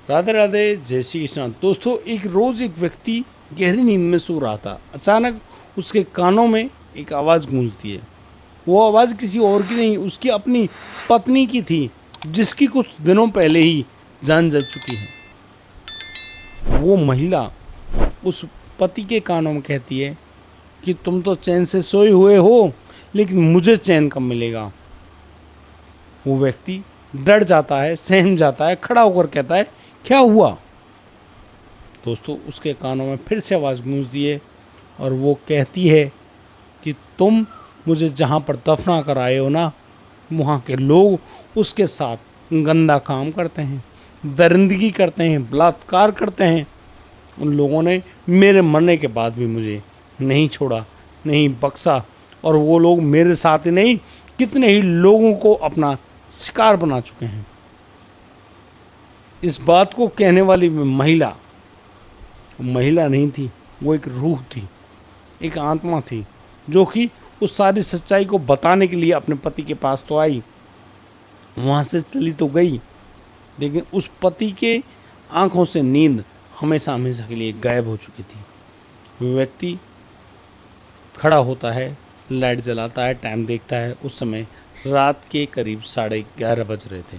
राधे राधे, जय श्री कृष्ण। दोस्तों, एक रोज एक व्यक्ति गहरी नींद में सो रहा था। अचानक उसके कानों में एक आवाज़ गूंजती है। वो आवाज़ किसी और की नहीं, उसकी अपनी पत्नी की थी, जिसकी कुछ दिनों पहले ही जान जा चुकी है। वो महिला उस पति के कानों में कहती है कि तुम तो चैन से सोए हुए हो, लेकिन मुझे चैन कब मिलेगा। वो व्यक्ति डर जाता है, सहम जाता है, खड़ा होकर कहता है, क्या हुआ। दोस्तों, उसके कानों में फिर से आवाज़ गूंजती है और वो कहती है कि तुम मुझे जहाँ पर दफना कर आए हो ना, वहाँ के लोग उसके साथ गंदा काम करते हैं, दरिंदगी करते हैं, बलात्कार करते हैं। उन लोगों ने मेरे मरने के बाद भी मुझे नहीं छोड़ा, नहीं बख्शा, और वो लोग मेरे साथ ही नहीं, कितने ही लोगों को अपना शिकार बना चुके हैं। इस बात को कहने वाली महिला नहीं थी, वो एक रूह थी, एक आत्मा थी, जो कि उस सारी सच्चाई को बताने के लिए अपने पति के पास तो आई, वहाँ से चली तो गई, लेकिन उस पति के आंखों से नींद हमेशा हमेशा के लिए गायब हो चुकी थी। वो व्यक्ति खड़ा होता है, लाइट जलाता है, टाइम देखता है। उस समय रात के करीब 11:30 बज रहे थे।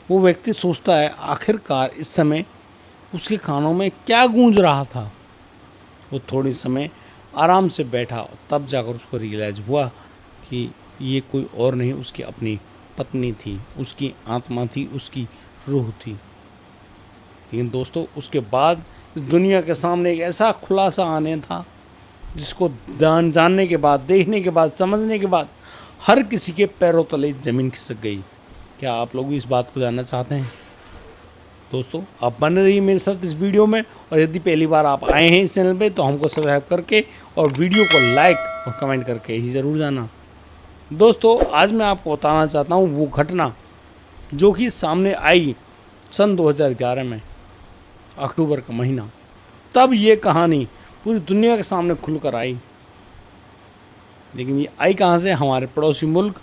वो व्यक्ति सोचता है, आखिरकार इस समय उसके कानों में क्या गूंज रहा था। वो थोड़ी समय आराम से बैठा, तब जाकर उसको रियलाइज़ हुआ कि ये कोई और नहीं, उसकी अपनी पत्नी थी, उसकी आत्मा थी, उसकी रूह थी। लेकिन दोस्तों, उसके बाद इस दुनिया के सामने एक ऐसा खुलासा आने था, जिसको जानने के बाद, देखने के बाद, समझने के बाद हर किसी के पैरों तले ज़मीन खिसक गई। क्या आप लोग भी इस बात को जानना चाहते हैं? दोस्तों, आप बने रहिए मेरे साथ इस वीडियो में, और यदि पहली बार आप आए हैं इस चैनल पे तो हमको सब्सक्राइब करके और वीडियो को लाइक और कमेंट करके ही ज़रूर जाना। दोस्तों, आज मैं आपको बताना चाहता हूँ वो घटना जो कि सामने आई सन 2011 में, अक्टूबर का महीना। तब ये कहानी पूरी दुनिया के सामने खुलकर आई। लेकिन ये आई कहाँ से? हमारे पड़ोसी मुल्क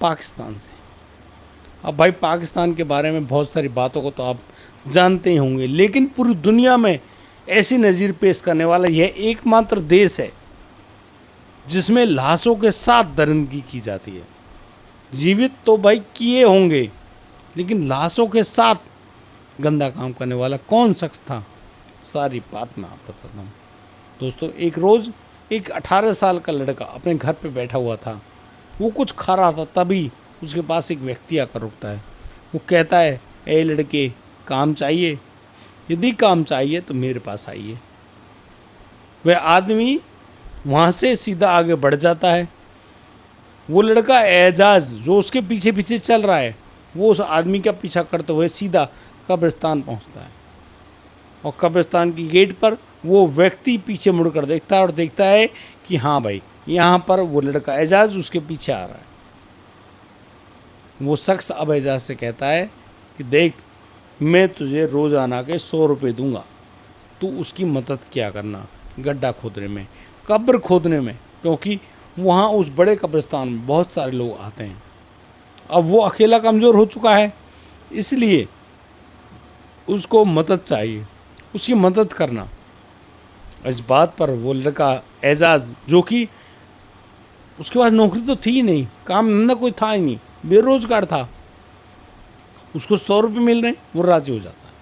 पाकिस्तान से। अब भाई, पाकिस्तान के बारे में बहुत सारी बातों को तो आप जानते ही होंगे, लेकिन पूरी दुनिया में ऐसी नज़ीर पेश करने वाला यह एकमात्र देश है जिसमें लाशों के साथ दरिंदगी की जाती है। जीवित तो भाई किए होंगे, लेकिन लाशों के साथ गंदा काम करने वाला कौन शख्स था, सारी बात मैं आपको बताता हूँ। दोस्तों, एक रोज़ एक 18 साल का लड़का अपने घर पे बैठा हुआ था। वो कुछ खा रहा था, तभी उसके पास एक व्यक्ति आकर रुकता है। वो कहता है, ए लड़के, काम चाहिए? यदि काम चाहिए तो मेरे पास आइए। वह आदमी वहाँ से सीधा आगे बढ़ जाता है। वो लड़का एजाज, जो उसके पीछे पीछे चल रहा है, वो उस आदमी का पीछा करते हुए सीधा कब्रिस्तान पहुँचता है। और कब्रिस्तान की गेट पर वो व्यक्ति पीछे मुड़कर देखता है और देखता है कि हाँ भाई, यहाँ पर वो लड़का एजाज उसके पीछे आ रहा है। वो शख्स अब एजाज से कहता है कि देख, मैं तुझे रोज़ाना के 100 रुपये दूंगा, तू उसकी मदद क्या करना, गड्ढा खोदने में, कब्र खोदने में, क्योंकि वहाँ उस बड़े कब्रिस्तान में बहुत सारे लोग आते हैं। अब वो अकेला कमज़ोर हो चुका है, इसलिए उसको मदद चाहिए, उसकी मदद करना। इस बात पर वो लड़का एजाज, जो कि उसके पास नौकरी तो थी ही नहीं, काम धंधा कोई था ही नहीं, बेरोजगार था, उसको 100 रुपये मिल रहे हैं, वो राजी हो जाता है।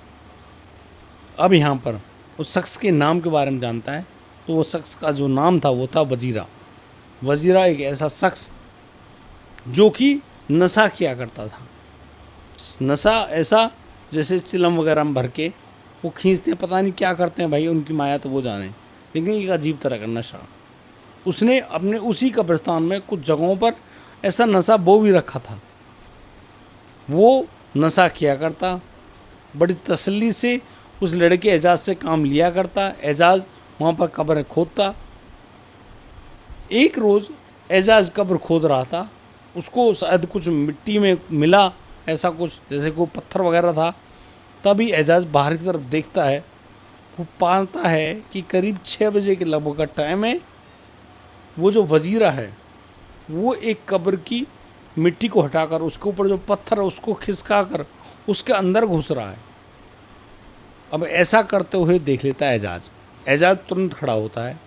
अब यहाँ पर उस शख्स के नाम के बारे में जानता है, तो वो शख्स का जो नाम था वो था वजीरा। वजीरा एक ऐसा शख्स जो कि नशा किया करता था। नशा ऐसा जैसे चिलम वगैरह में भर के वो खींचते हैं, पता नहीं क्या करते हैं भाई, उनकी माया तो वो जाने, लेकिन एक अजीब तरह का नशा। उसने अपने उसी कब्रिस्तान में कुछ जगहों पर ऐसा नशा बो भी रखा था। वो नशा किया करता, बड़ी तसल्ली से उस लड़के एजाज से काम लिया करता। एजाज वहाँ पर कब्र खोदता। एक रोज़ एजाज कब्र खोद रहा था, उसको शायद कुछ मिट्टी में मिला, ऐसा कुछ जैसे कोई पत्थर वगैरह था। तभी एजाज बाहर की तरफ देखता है, वो पाता है कि करीब 6 बजे के लगभग का टाइम है। वो जो वजीरा है वो एक कब्र की मिट्टी को हटाकर उसके ऊपर जो पत्थर है उसको खिसका कर उसके अंदर घुस रहा है। अब ऐसा करते हुए देख लेता है एजाज। एजाज तुरंत खड़ा होता है,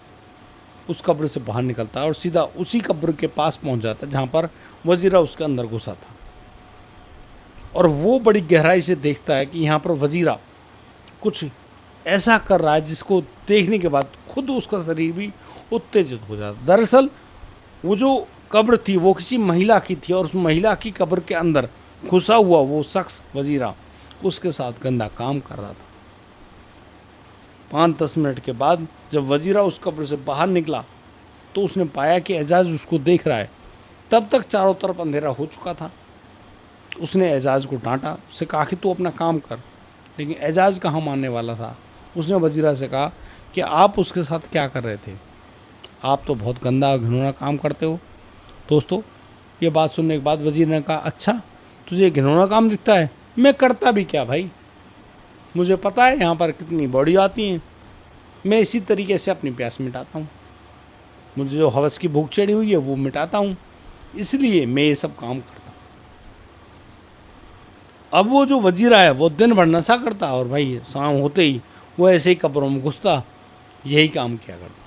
उस कब्र से बाहर निकलता है और सीधा उसी कब्र के पास पहुंच जाता है जहाँ पर वजीरा उसके अंदर घुसा था। और वो बड़ी गहराई से देखता है कि यहाँ पर वजीरा कुछ ऐसा कर रहा है जिसको देखने के बाद खुद उसका शरीर भी उत्तेजित हो जाता। दरअसल वो जो कब्र थी वो किसी महिला की थी और उस महिला की कब्र के अंदर घुसा हुआ वो शख्स वजीरा उसके साथ गंदा काम कर रहा था। 5-10 मिनट के बाद जब वजीरा उस कब्र से बाहर निकला तो उसने पाया कि एजाज उसको देख रहा है। तब तक चारों तरफ अंधेरा हो चुका था। उसने एजाज को डांटा, उससे कहा कि तू अपना काम कर, लेकिन एजाज कहाँ मानने वाला था। उसने वजीरा से कहा कि आप उसके साथ क्या कर रहे थे, आप तो बहुत गंदा घिनौना काम करते हो। दोस्तों, ये बात सुनने के बाद वजीर ने कहा, अच्छा तुझे घिनौना काम दिखता है, मैं करता भी क्या भाई, मुझे पता है यहाँ पर कितनी बॉडी आती हैं, मैं इसी तरीके से अपनी प्यास मिटाता हूँ, मुझे जो हवस की भूख चढ़ी हुई है वो मिटाता हूँ, इसलिए मैं ये सब काम करता हूँ। अब वो जो वजीरा है वो दिन भर नशा करता और भाई शाम होते ही वो ऐसे ही कब्रों में घुसता, यही काम किया करता।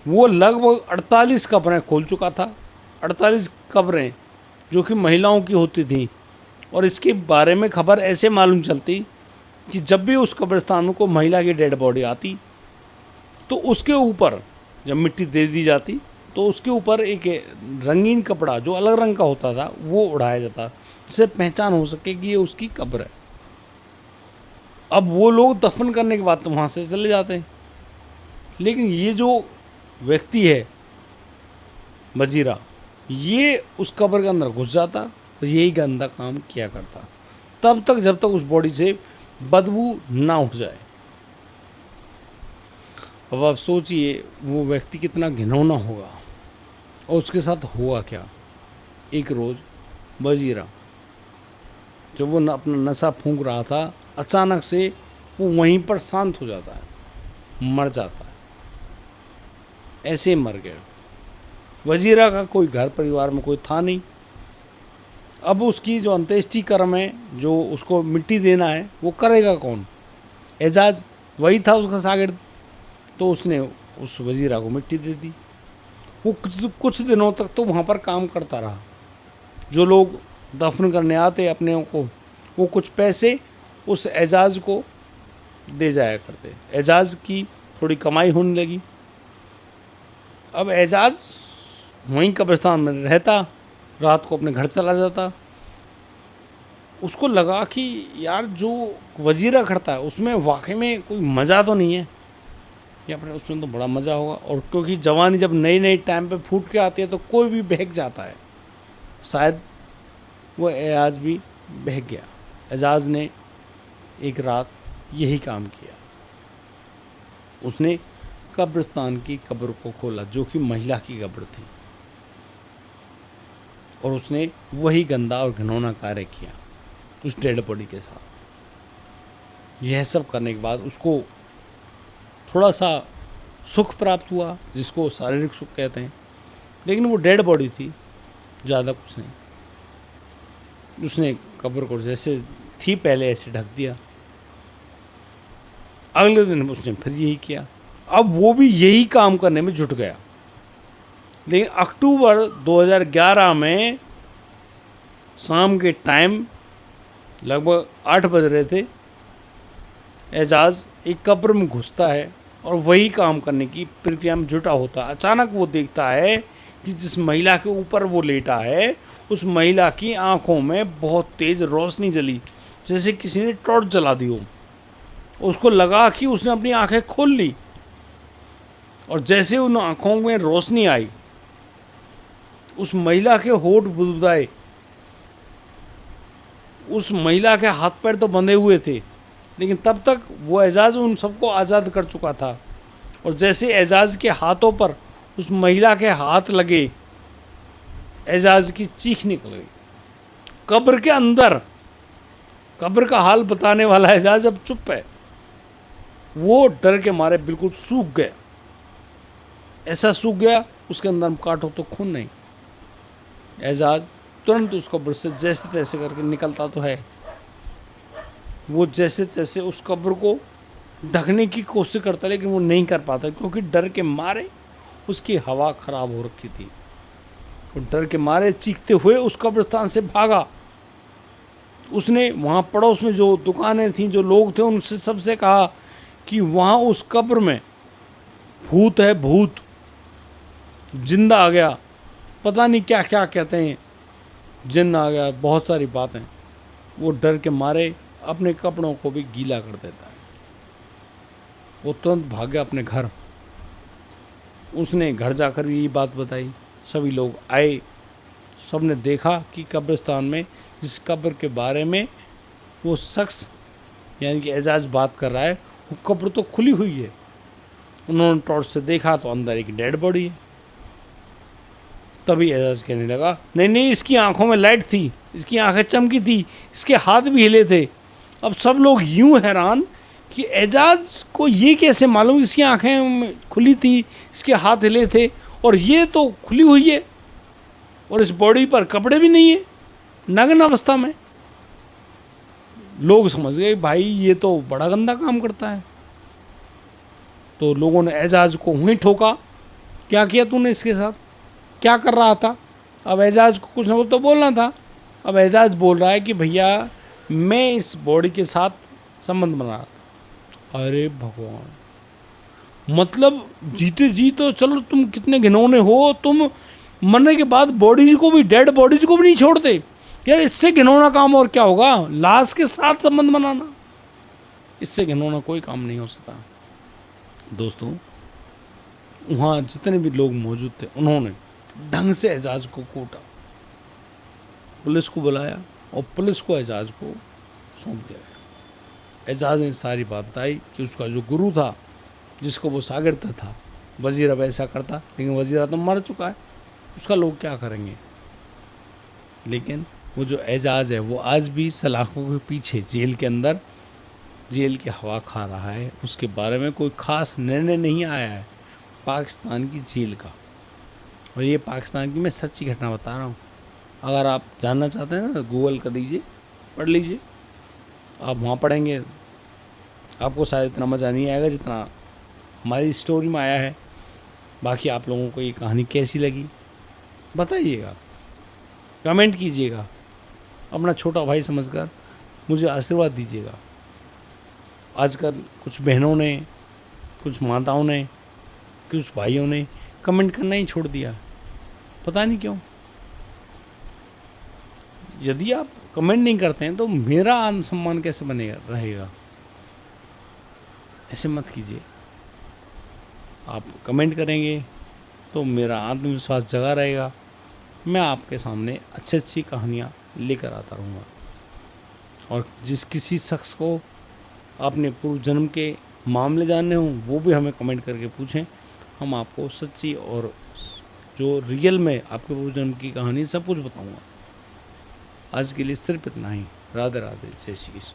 वो लगभग 48 कब्रें खोल चुका था, 48 कब्रें जो कि महिलाओं की होती थीं। और इसके बारे में खबर ऐसे मालूम चलती कि जब भी उस कब्रिस्तान में कोई महिला की डेड बॉडी आती तो उसके ऊपर जब मिट्टी दे दी जाती तो उसके ऊपर एक रंगीन कपड़ा जो अलग रंग का होता था वो उड़ाया जाता, जिससे पहचान हो सके कि ये उसकी कब्र है। अब वो लोग दफन करने के बाद तो वहाँ से चले जाते हैं, लेकिन ये जो व्यक्ति है वजीरा, ये उस कब्र के अंदर घुस जाता और यही गंदा काम किया करता तब तक जब तक उस बॉडी से बदबू ना उठ जाए। अब आप सोचिए वो व्यक्ति कितना घिनौना होगा और उसके साथ हुआ क्या। एक रोज़ वजीरा जब वो अपना नशा फूंक रहा था, अचानक से वो वहीं पर शांत हो जाता है, मर जाता है, ऐसे ही मर गया। वजीरा का कोई घर परिवार में कोई था नहीं। अब उसकी जो अंत्येष्टि कर्म है, जो उसको मिट्टी देना है, वो करेगा कौन। एजाज वही था उसका शागिर्द, तो उसने उस वजीरा को मिट्टी दे दी। वो कुछ दिनों तक तो वहाँ पर काम करता रहा। जो लोग दफन करने आते अपने को, वो कुछ पैसे उस एजाज को दे जाया करते। एजाज की थोड़ी कमाई होने लगी। अब एजाज वहीं कब्रिस्तान में रहता, रात को अपने घर चला जाता। उसको लगा कि यार जो वजीरा करता है उसमें वाकई में कोई मज़ा तो नहीं है, या फिर उसमें तो बड़ा मज़ा होगा। और क्योंकि जवानी जब नई नई टाइम पे फूट के आती है तो कोई भी बहक जाता है, शायद वो एजाज भी बहक गया। एजाज ने एक रात यही काम किया। उसने कब्रिस्तान की कब्र को खोला जो कि महिला की कब्र थी, और उसने वही गंदा और घिनौना कार्य किया उस डेड बॉडी के साथ। यह सब करने के बाद उसको थोड़ा सा सुख प्राप्त हुआ, जिसको शारीरिक सुख कहते हैं, लेकिन वो डेड बॉडी थी, ज़्यादा कुछ नहीं। उसने कब्र को जैसे थी पहले ऐसे ढक दिया। अगले दिन उसने फिर यही किया। अब वो भी यही काम करने में जुट गया। लेकिन अक्टूबर 2011 में शाम के टाइम लगभग 8 बज रहे थे, एजाज एक कब्र में घुसता है और वही काम करने की प्रक्रिया में जुटा होता है। अचानक वो देखता है कि जिस महिला के ऊपर वो लेटा है उस महिला की आंखों में बहुत तेज़ रोशनी जली, जैसे किसी ने टॉर्च जला दी हो। उसको लगा कि उसने अपनी आंखें खोल ली, और जैसे उन आंखों में रोशनी आई उस महिला के होठ बुदबुदाए। उस महिला के हाथ पैर तो बंधे हुए थे, लेकिन तब तक वो एजाज उन सबको आज़ाद कर चुका था। और जैसे एजाज के हाथों पर उस महिला के हाथ लगे, एजाज की चीख निकल गई। कब्र के अंदर कब्र का हाल बताने वाला एजाज अब चुप है। वो डर के मारे बिल्कुल सूख गया, ऐसा सूख गया उसके अंदर काटो तो खून नहीं। एजाज तुरंत उस कब्र से जैसे तैसे करके निकलता तो है, वो जैसे तैसे उस कब्र को ढकने की कोशिश करता, लेकिन वो नहीं कर पाता, क्योंकि डर के मारे उसकी हवा खराब हो रखी थी। वो डर के मारे चीखते हुए उस कब्रिस्तान से भागा। उसने वहाँ पड़ोस में जो दुकानें थीं, जो लोग थे, उनसे सबसे कहा कि वहाँ उस कब्र में भूत है, भूत जिंदा आ गया, पता नहीं क्या क्या कहते हैं, जिन्न आ गया, बहुत सारी बातें। वो डर के मारे अपने कपड़ों को भी गीला कर देता है। वो तुरंत भाग गया अपने घर। उसने घर जाकर भी यही बात बताई। सभी लोग आए, सब ने देखा कि कब्रिस्तान में जिस कब्र के बारे में वो शख्स यानी कि एजाज बात कर रहा है, वो कब्र तो खुली हुई है। उन्होंने टॉर्च से देखा तो अंदर एक डेड बॉडी है। तभी एजाज कहने लगा, नहीं नहीं, इसकी आंखों में लाइट थी, इसकी आंखें चमकी थी, इसके हाथ भी हिले थे। अब सब लोग यूं हैरान कि एजाज को ये कैसे मालूम इसकी आंखें खुली थी, इसके हाथ हिले थे, और ये तो खुली हुई है और इस बॉडी पर कपड़े भी नहीं है, नग्न अवस्था में। लोग समझ गए भाई ये तो बड़ा गंदा काम करता है। तो लोगों ने एजाज को वहीं ठोका, क्या किया तूने इसके साथ, क्या कर रहा था। अब एजाज को कुछ ना कुछ तो बोलना था। अब एजाज बोल रहा है कि भैया मैं इस बॉडी के साथ संबंध बना रहा था। अरे भगवान, मतलब जीते जी तो चलो तुम कितने घिनौने हो, तुम मरने के बाद बॉडीज को भी, डेड बॉडीज को भी नहीं छोड़ते यार। इससे घिनौना काम और क्या होगा, लाश के साथ संबंध बनाना, इससे घिनौना कोई काम नहीं हो सकता। दोस्तों, वहाँ जितने भी लोग मौजूद थे उन्होंने ढंग से एजाज को कूटा, पुलिस को बुलाया और पुलिस को एजाज को सौंप दिया गया। एजाज ने सारी बात बताई कि उसका जो गुरु था, जिसको वो शागिर्द था, वजीर अब ऐसा करता, लेकिन वजीरा तो मर चुका है, उसका लोग क्या करेंगे। लेकिन वो जो एजाज है वो आज भी सलाखों के पीछे जेल के अंदर जेल की हवा खा रहा है। उसके बारे में कोई ख़ास निर्णय नहीं आया है पाकिस्तान की जेल का। और ये पाकिस्तान की मैं सच्ची घटना बता रहा हूँ। अगर आप जानना चाहते हैं ना, गूगल कर लीजिए, पढ़ लीजिए। आप वहाँ पढ़ेंगे, आपको शायद इतना मज़ा नहीं आएगा जितना हमारी स्टोरी में आया है। बाकी आप लोगों को ये कहानी कैसी लगी बताइएगा, कमेंट कीजिएगा। अपना छोटा भाई समझकर मुझे आशीर्वाद दीजिएगा। आजकल कुछ बहनों ने, कुछ माताओं ने, कुछ भाइयों ने कमेंट करना ही छोड़ दिया, पता नहीं क्यों। यदि आप कमेंट नहीं करते हैं तो मेरा आत्मसम्मान कैसे बनेगा रहेगा। ऐसे मत कीजिए। आप कमेंट करेंगे तो मेरा आत्मविश्वास जगा रहेगा। मैं आपके सामने अच्छी अच्छी कहानियाँ लेकर आता रहूँगा। और जिस किसी शख्स को अपने पूर्व जन्म के मामले जानने हों वो भी हमें कमेंट करके पूछें। हम आपको सच्ची और जो रियल में आपके पूर्व जन्म की कहानी सब कुछ बताऊँगा। आज के लिए सिर्फ इतना ही। राधे राधे, जय श्री कृष्ण।